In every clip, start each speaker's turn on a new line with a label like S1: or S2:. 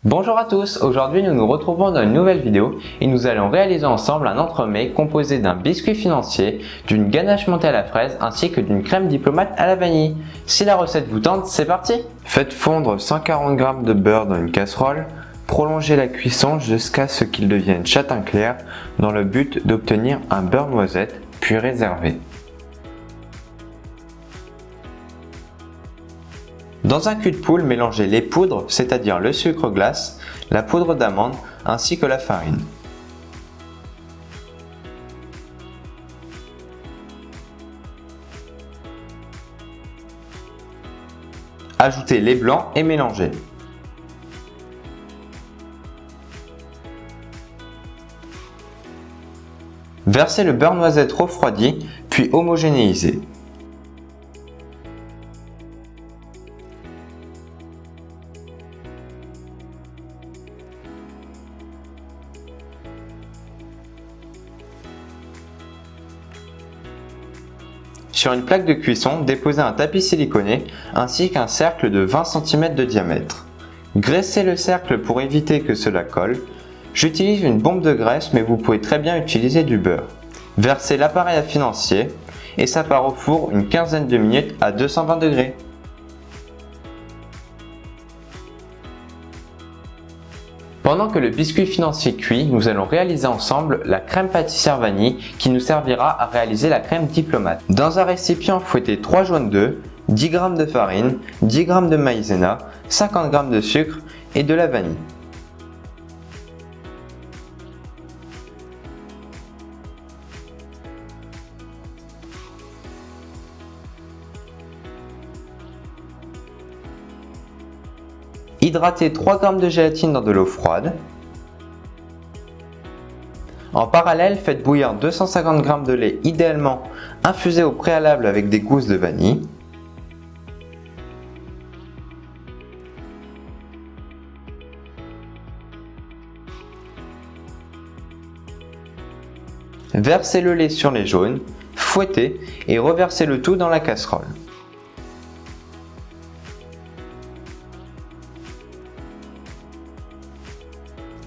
S1: Bonjour à tous, aujourd'hui nous nous retrouvons dans une nouvelle vidéo et nous allons réaliser ensemble un entremets composé d'un biscuit financier, d'une ganache montée à la fraise ainsi que d'une crème diplomate à la vanille. Si la recette vous tente, c'est parti! Faites fondre 140 g de beurre dans une casserole, prolongez la cuisson jusqu'à ce qu'il devienne châtain clair dans le but d'obtenir un beurre noisette, puis réservez. Dans un cul de poule, mélangez les poudres, c'est-à-dire le sucre glace, la poudre d'amande ainsi que la farine. Ajoutez les blancs et mélangez. Versez le beurre noisette refroidi, puis homogénéisez. Sur une plaque de cuisson, déposez un tapis siliconé ainsi qu'un cercle de 20 cm de diamètre. Graissez le cercle pour éviter que cela colle. J'utilise une bombe de graisse mais vous pouvez très bien utiliser du beurre. Versez l'appareil à financier et ça part au four une quinzaine de minutes à 220 degrés. Pendant que le biscuit financier cuit, nous allons réaliser ensemble la crème pâtissière vanille qui nous servira à réaliser la crème diplomate. Dans un récipient, fouettez 3 jaunes d'œufs, 10 g de farine, 10 g de maïzena, 50 g de sucre et de la vanille. Hydratez 3 g de gélatine dans de l'eau froide. En parallèle, faites bouillir 250 g de lait idéalement infusé au préalable avec des gousses de vanille. Versez le lait sur les jaunes, fouettez et reversez le tout dans la casserole.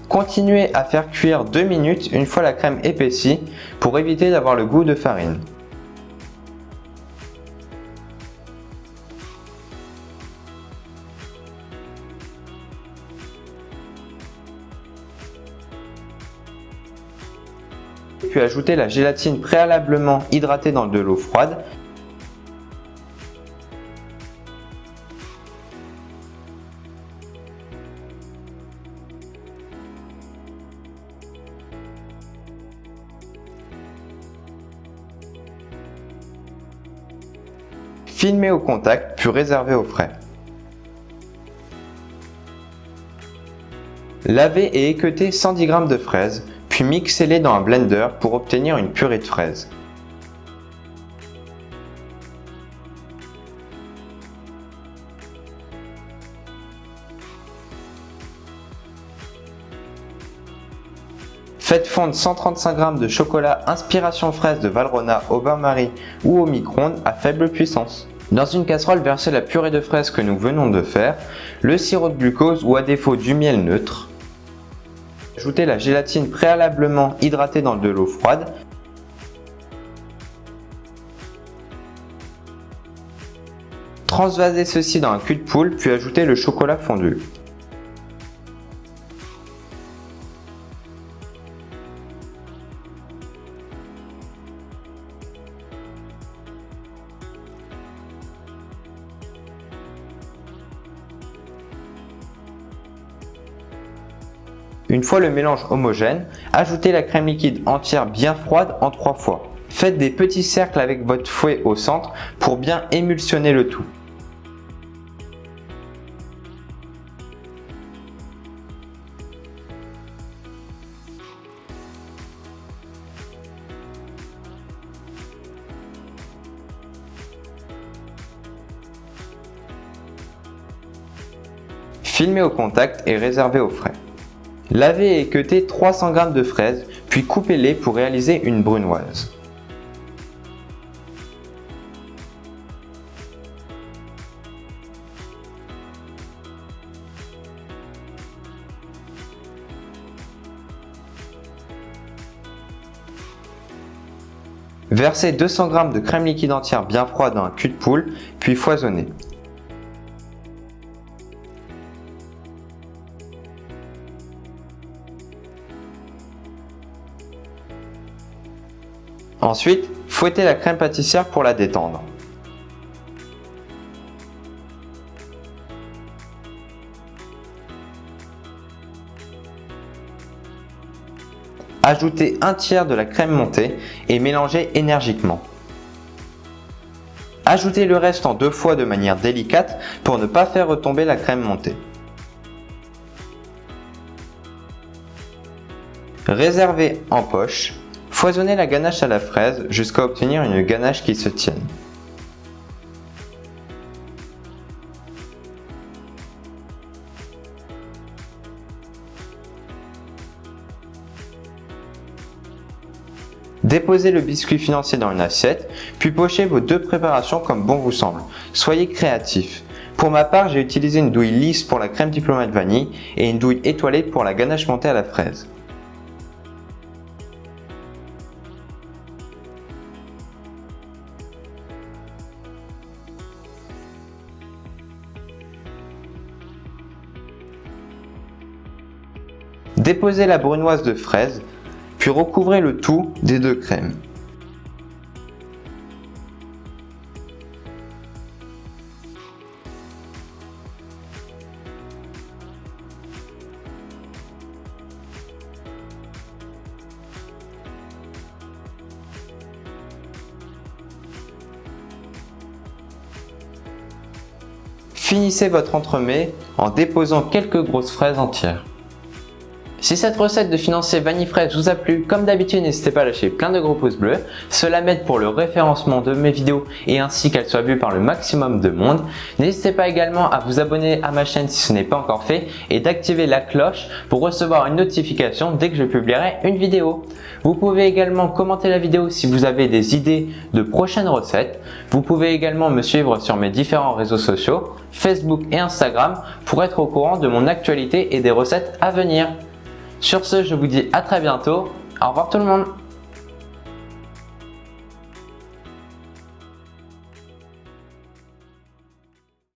S1: Continuez à faire cuire 2 minutes une fois la crème épaissie pour éviter d'avoir le goût de farine. Puis ajoutez la gélatine préalablement hydratée dans de l'eau froide. Filmez au contact, puis réservez au frais. Lavez et équeutez 110 g de fraises, puis mixez-les dans un blender pour obtenir une purée de fraises. Faites fondre 135 g de chocolat Inspiration fraise de Valrhona au bain-marie ou au micro-ondes à faible puissance. Dans une casserole, versez la purée de fraises que nous venons de faire, le sirop de glucose ou à défaut du miel neutre. Ajoutez la gélatine préalablement hydratée dans de l'eau froide. Transvasez ceci dans un cul de poule puis ajoutez le chocolat fondu. Une fois le mélange homogène, ajoutez la crème liquide entière bien froide en 3 fois. Faites des petits cercles avec votre fouet au centre pour bien émulsionner le tout. Filmez au contact et réservez au frais. Lavez et équeutez 300 g de fraises, puis coupez-les pour réaliser une brunoise. Versez 200 g de crème liquide entière bien froide dans un cul de poule, puis foisonnez. Ensuite, fouettez la crème pâtissière pour la détendre. Ajoutez un tiers de la crème montée et mélangez énergiquement. Ajoutez le reste en 2 fois de manière délicate pour ne pas faire retomber la crème montée. Réservez en poche. Foisonnez la ganache à la fraise jusqu'à obtenir une ganache qui se tienne. Déposez le biscuit financier dans une assiette, puis pochez vos 2 préparations comme bon vous semble. Soyez créatifs. Pour ma part, j'ai utilisé une douille lisse pour la crème diplomate vanille et une douille étoilée pour la ganache montée à la fraise. Déposez la brunoise de fraise, puis recouvrez le tout des 2 crèmes. Finissez votre entremets en déposant quelques grosses fraises entières. Si cette recette de financier vanille fraise vous a plu, comme d'habitude n'hésitez pas à lâcher plein de gros pouces bleus, cela m'aide pour le référencement de mes vidéos et ainsi qu'elles soient vues par le maximum de monde. N'hésitez pas également à vous abonner à ma chaîne si ce n'est pas encore fait et d'activer la cloche pour recevoir une notification dès que je publierai une vidéo. Vous pouvez également commenter la vidéo si vous avez des idées de prochaines recettes. Vous pouvez également me suivre sur mes différents réseaux sociaux, Facebook et Instagram pour être au courant de mon actualité et des recettes à venir. Sur ce, je vous dis à très bientôt. Au revoir tout le monde.